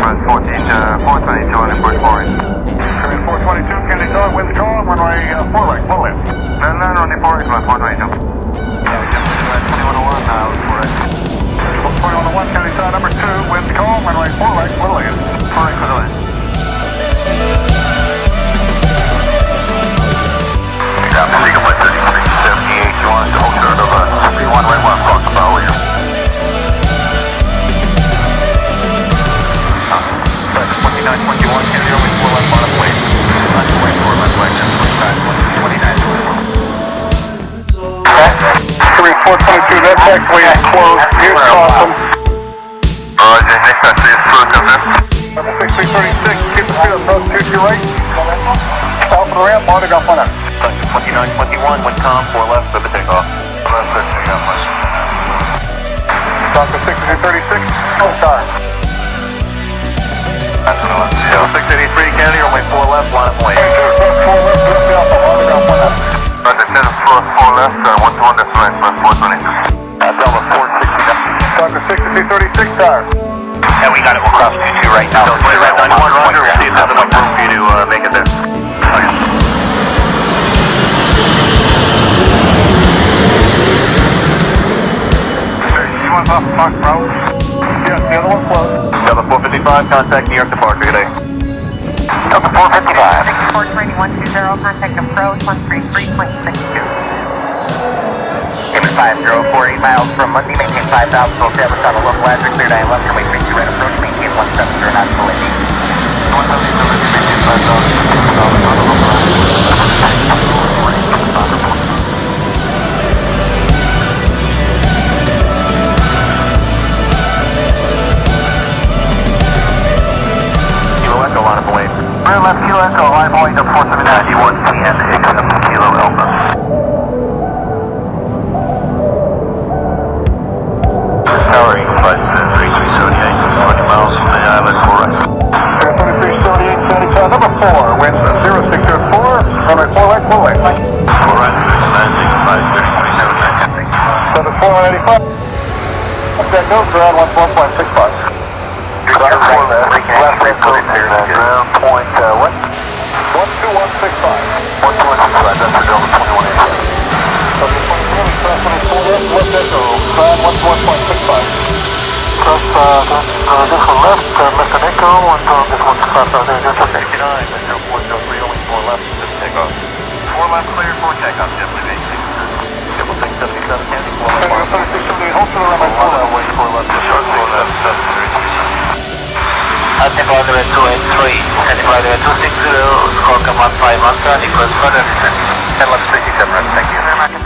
422 on import 4. 422, Kennedy Tower, wind call, runway 4 right, full in. Land on the 4 right, 422. Yeah, 2101, 4 right. 2101, Kennedy Tower, number 2, wind call, runway 4 right, full in. 4 right, full in. Yeah, Seagull by 3378, you want us to hold short of 31 right 1, cross the bow here. 2921, Kennedy, only 4 left on a plate. Left plate, 4 left plate, 29. Okay. 3422, that taxiway is closed. Here's Coffin. Roger, next taxi is closed, okay. Number 6336, keep the speed approach 22 right. South of the ramp, Monday got 1 out. 2921, wind calm, 4 left, for the takeoff. Left, takeoff. Doctor 6336, full time. 683 Kennedy, runway 4 left, line up lane. 4 left, lift me off, Monday got 1 out. Roger, 4 left, 121 that's right, 420. Delta 469. Doctor 6336, tire. Yeah, we got it, we'll cross 22 right now. So, 91, Roger, we'll see if there's enough room for you to make it there. Okay. One's off Fox Bravo. Yes, the other one's closed. Delta 455, contact New York departure today. Delta 455. 42120, contact approach 133.62. Payment 5048 miles from Muncie, maintain 5,000, so establish on the local address, clear 911, runway 32 right approach, maintain 170 knots to landing. 170 maintain 5,000. Echo line up away. Rear left Kilo Echo, line up away to 479. 91 and accept Kilo Alpha. Towering 53378, 20 miles from the island, 4 right. 3378, Sandy Town, number 4, wind 0604, runway 4 right, full right. 4 right, landing 53379. 7485. That goes ground 14.65. Ground point, left ramp code here, ground point, what? 12165. 12165, that's for Delta 2185. Delta 21, cross 24 left echo, ground 121.65. Cross, this one left, left and echo, this one's cross out there, just 69, that's 0403, only 4 left, just take off. 4 left clear, 4 takeoff, definitely basic. Triple 677, Candy, 4 left. 678, hold to the runway 4 left. Wait, 4 left, short 4 left, 7337. Atlantic Rider 283, Atlantic Rider 260, score command 5 Mantra, equals further descent. 10 left 67, thank you. American